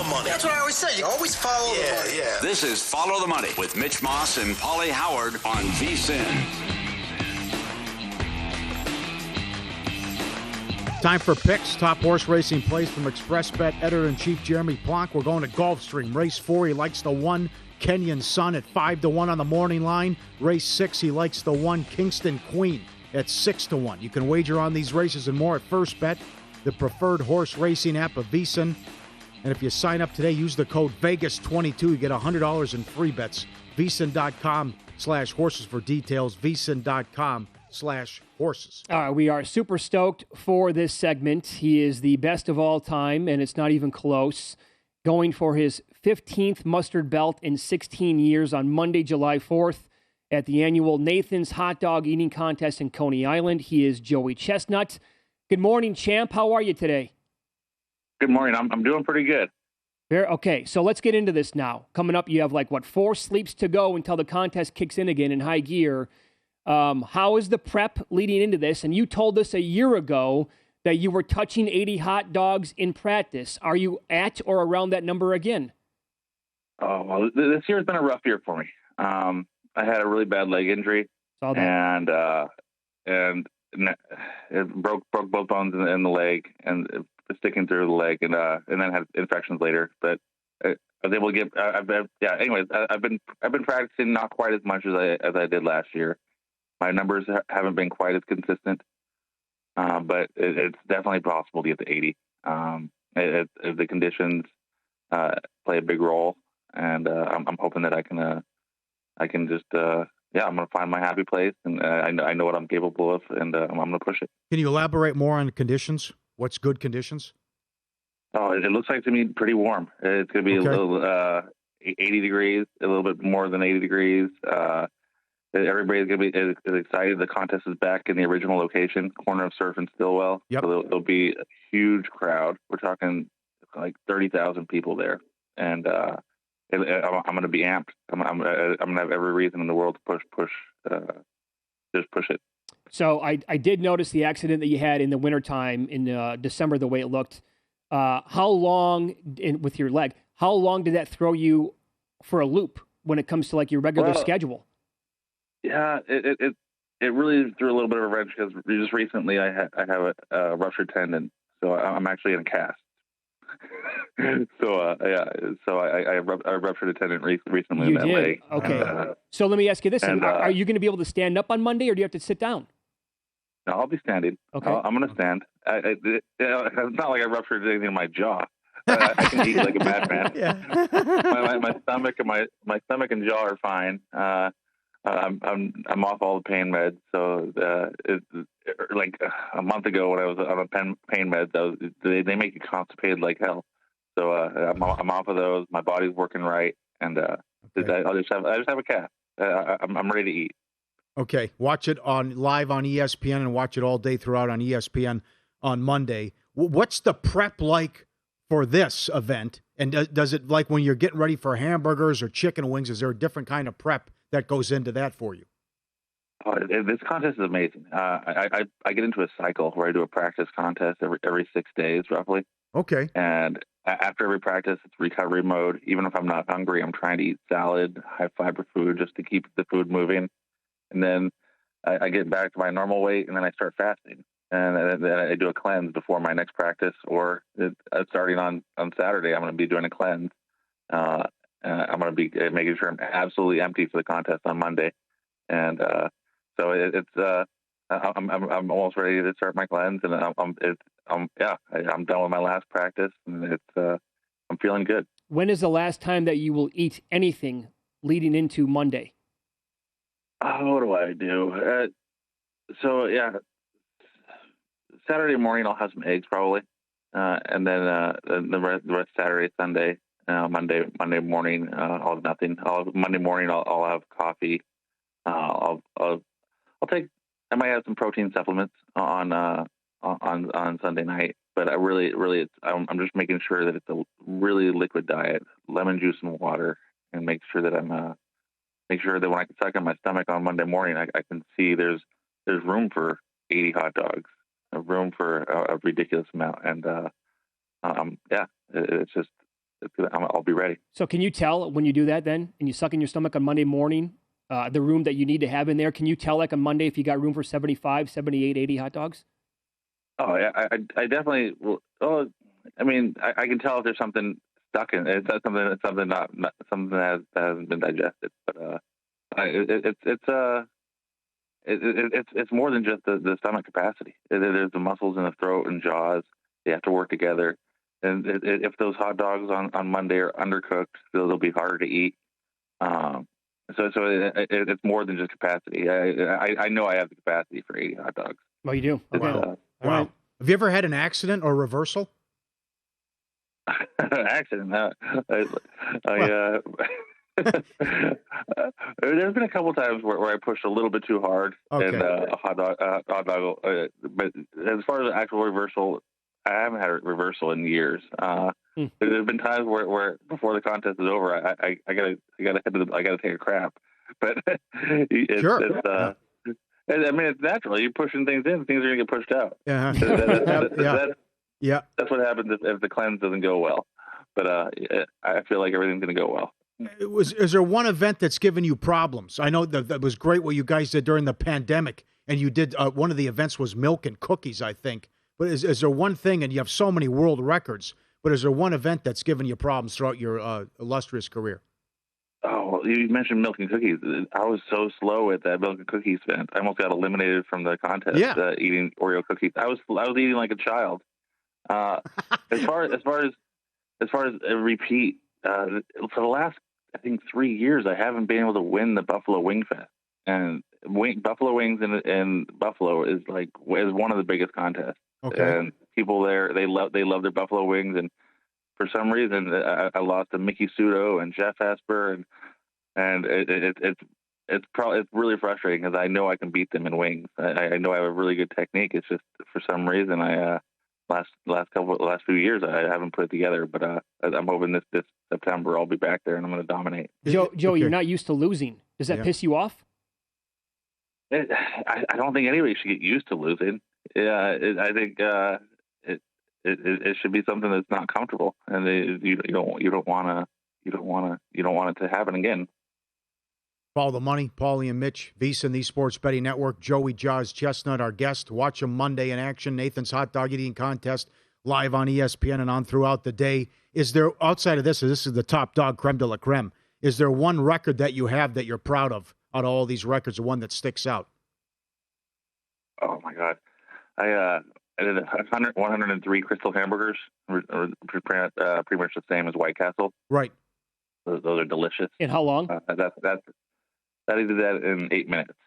the money. That's what I always say. You always follow the money. Yeah. This is Follow the Money with Mitch Moss and Pauly Howard on VSiN. Time for picks. Top horse racing plays from ExpressBet editor-in-chief Jeremy Plonk. We're going to Gulfstream. Race 4, he likes the 1, Kenyan Sun at 5-1 on the morning line. Race 6, he likes the 1, Kingston Queen at 6-1. You can wager on these races and more at First Bet, the preferred horse racing app of VSiN. And if you sign up today, use the code VEGAS22. You get $100 in free bets. VSiN.com/horses for details. VSiN.com/horses. All right, we are super stoked for this segment. He is the best of all time, and it's not even close. Going for his 15th mustard belt in 16 years on Monday, July 4th at the annual Nathan's Hot Dog Eating Contest in Coney Island. He is Joey Chestnut. Good morning, champ. How are you today? Good morning. I'm doing pretty good. Okay, so let's get into this now. Coming up, you have 4 sleeps to go until the contest kicks in again in high gear. How is the prep leading into this? And you told us a year ago that you were touching 80 hot dogs in practice. Are you at or around that number again? Oh, well, this year's been a rough year for me. I had a really bad leg injury, and it broke both bones in the leg, and sticking through the leg, and then had infections later. But I was able to get. Anyways, I've been practicing not quite as much as I did last year. My numbers haven't been quite as consistent, but it's definitely possible to get to 80. The conditions play a big role, and I'm hoping that I can just. I'm going to find my happy place, and I know what I'm capable of, and I'm going to push it. Can you elaborate more on the conditions? What's good conditions? Oh, it looks like to me pretty warm. It's going to be a little 80 degrees, a little bit more than 80 degrees. Everybody's going to be excited. The contest is back in the original location, corner of Surf and Stillwell. Yep. So there'll be a huge crowd. We're talking like 30,000 people there, and I'm going to be amped. I'm going to have every reason in the world to push it. So I did notice the accident that you had in the wintertime in December, the way it looked. How long, with your leg, how long did that throw you for a loop when it comes to your regular schedule? Yeah, it really threw a little bit of a wrench because just recently I have a ruptured tendon, so I'm actually in a cast. So I ruptured a tendon recently in that leg. Okay. So let me ask you this: are you going to be able to stand up on Monday, or do you have to sit down? No, I'll be standing. Okay. I'm going to stand. It's not like I ruptured anything in my jaw. I can eat like a madman. Yeah. my stomach and jaw are fine. I'm off all the pain meds. So like a month ago when I was on a pain meds, they make you constipated like hell. So I'm off of those. My body's working right, and I just have a cast. I'm ready to eat. Okay, watch it live on ESPN and watch it all day throughout on ESPN on Monday. What's the prep like for this event? And does it, like when you're getting ready for hamburgers or chicken wings, is there a different kind of prep that goes into that for you? Oh, this contest is amazing. I get into a cycle where I do a practice contest every 6 days, roughly. Okay. And after every practice, it's recovery mode. Even if I'm not hungry, I'm trying to eat salad, high fiber food, just to keep the food moving. And then I get back to my normal weight, and then I start fasting. And then I do a cleanse before my next practice, or starting on Saturday, I'm going to be doing a cleanse. I'm going to be making sure I'm absolutely empty for the contest on Monday. And so I'm almost ready to start my cleanse, and I'm done with my last practice, and I'm feeling good. When is the last time that you will eat anything leading into Monday? What do I do? Saturday morning I'll have some eggs probably, and then the rest Saturday, Sunday, Monday morning I'll have nothing. Monday morning I'll have coffee. I might have some protein supplements on Sunday night, but I'm just making sure that it's a really liquid diet, lemon juice and water, and make sure that when I can suck on my stomach on Monday morning, I can see there's room for 80 hot dogs, room for a ridiculous amount, and it's just I'll be ready. So can you tell when you do that then, and you suck in your stomach on Monday morning, the room that you need to have in there? Can you tell like on Monday if you got room for 75, 78, 80 hot dogs? Oh yeah, I definitely. Oh, I mean, I can tell if there's something stuck in it. It's something not something that hasn't been digested. But it's more than just the stomach capacity. There's the muscles in the throat and jaws. They have to work together. And if those hot dogs on Monday are undercooked, they'll be harder to eat. So it's more than just capacity. I know I have the capacity for 80 hot dogs. Oh, you do? Okay. Wow. Right. Have you ever had an accident or reversal? Accident? There's been a couple times where I pushed a little bit too hard, and a hot dog. But as far as actual reversal, I haven't had a reversal in years. There's been times where before the contest is over, I gotta take a crap. But Sure. I mean, it's natural. You're pushing things in, things are gonna get pushed out. That's what happens if the cleanse doesn't go well. But I feel like everything's gonna go well. Is there one event that's given you problems? I know that was great what you guys did during the pandemic, and you did one of the events was milk and cookies, I think. But is there one thing, and you have so many world records, but is there one event that's given you problems throughout your illustrious career? Oh, you mentioned milk and cookies. I was so slow at that milk and cookies event. I almost got eliminated from the contest. Eating Oreo cookies. I was eating like a child. As far as a repeat, for the last I think 3 years, I haven't been able to win the Buffalo Wing Fest, and Buffalo Wings in Buffalo is one of the biggest contests. Okay. And people there, they love their buffalo wings, and for some reason, I lost to Mickey Sudo and Jeff Esper, and it's really frustrating because I know I can beat them in wings. I know I have a really good technique. It's just for some reason last few years I haven't put it together. But I'm hoping this September I'll be back there and I'm going to dominate. Joe, you're not used to losing. Does that piss you off? I don't think anybody should get used to losing. Yeah, I think it should be something that's not comfortable, and you don't want it to happen again. Follow the money, Pauly and Mitch, VSiN, the Sports Betting Network. Joey Chestnut, our guest. Watch him Monday in action. Nathan's hot dog eating contest live on ESPN and on throughout the day. Is there, outside of this is the top dog, creme de la creme, is there one record that you have that you're proud of out of all these records, the one that sticks out? Oh my God. I did 103 Crystal hamburgers, pretty much the same as White Castle. Right. Those are delicious. In how long? I did that in 8 minutes.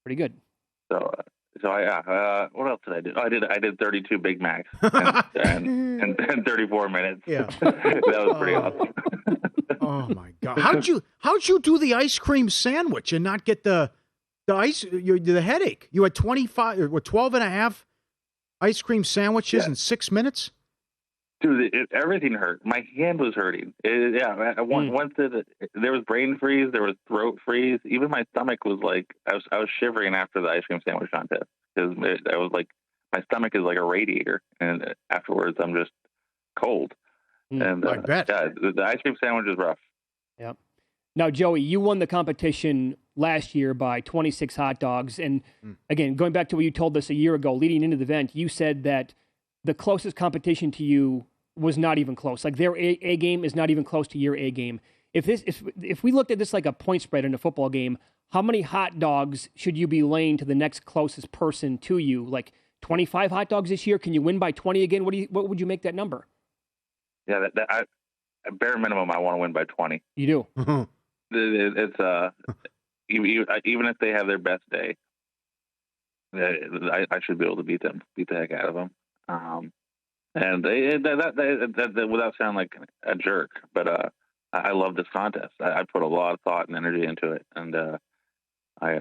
Pretty good. So what else did I do? I did 32 Big Macs and 34 minutes. Yeah. That was pretty awesome. Oh my God. How'd you do the ice cream sandwich and not get the headache? You had 12 and a half ice cream sandwiches in 6 minutes? Dude, everything hurt. My hand was hurting. Once there was brain freeze, there was throat freeze. Even my stomach was like, I was shivering after the ice cream sandwich contest because I was like, my stomach is like a radiator, and afterwards I'm just cold. And I bet. Yeah, the ice cream sandwich is rough. Yeah. Now, Joey, you won the competition last year by 26 hot dogs. And again, going back to what you told us a year ago, leading into the event, you said that the closest competition to you was not even close. Like their A game is not even close to your A game. If we looked at this like a point spread in a football game, how many hot dogs should you be laying to the next closest person to you? Like 25 hot dogs this year? Can you win by 20 again? What would you make that number? Yeah, bare minimum, I want to win by 20. You do. It's even if they have their best day, I should be able to beat the heck out of them. And that without sounding like a jerk, but I love this contest. I put a lot of thought and energy into it, and I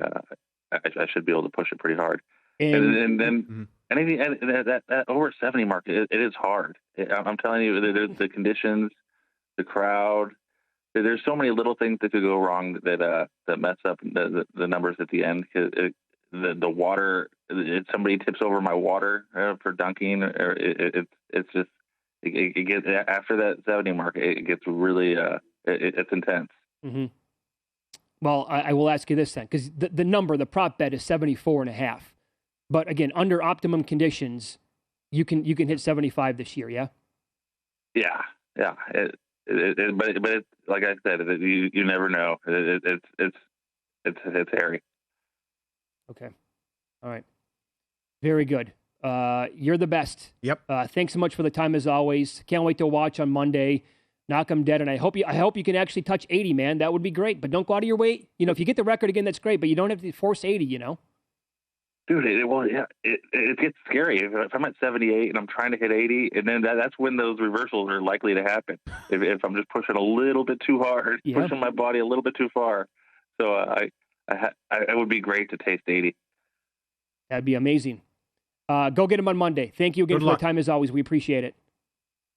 should be able to push it pretty hard. And then anything that over 70 mark, it is hard. I'm telling you, the conditions, the crowd. There's so many little things that could go wrong that mess up the numbers at the end. The water, if somebody tips over my water for dunking, or it's just it gets after that 70 mark. It gets really it's intense. Mm-hmm. Well, I will ask you this then, because the prop bet is 74.5. But again, under optimum conditions, you can hit 75 this year. Yeah. Yeah. But it's, like I said, you never know. It's hairy. Okay. All right. Very good. You're the best. Yep. Thanks so much for the time as always. Can't wait to watch on Monday. Knock 'em dead, and I hope you can actually touch 80, man. That would be great. But don't go out of your way. If you get the record again, that's great. But you don't have to force 80. Dude, it gets scary. If I'm at 78 and I'm trying to hit 80, and then that's when those reversals are likely to happen. If I'm just pushing a little bit too hard, pushing my body a little bit too far. So it would be great to taste 80. That'd be amazing. Go get him on Monday. Thank you again for the time as always. We appreciate it.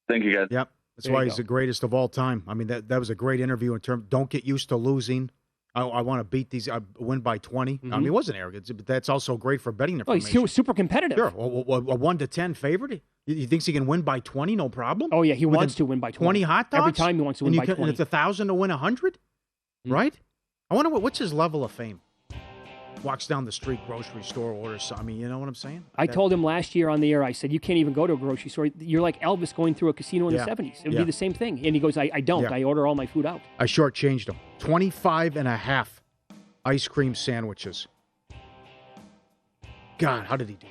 Thank you, guys. Yep. That's why he's the greatest of all time. I mean, that was a great interview in terms. Don't get used to losing. I want to beat these. I win by 20. Mm-hmm. I mean, it wasn't arrogance, but that's also great for betting information. Oh, he's super competitive. Sure. A 1-10 favorite. He thinks he can win by 20, no problem. Oh yeah, he wants to win by 20. 20 hot dogs every time he wants to win by 20. And it's 1,000 to win 100, right? I wonder what's his level of fame. Walks down the street, grocery store, orders something. I mean, you know what I'm saying? I told him last year on the air, I said, you can't even go to a grocery store. You're like Elvis going through a casino in the 70s. It would be the same thing. And he goes, I don't. I order all my food out. I shortchanged him. 25.5 ice cream sandwiches. God, how did he do?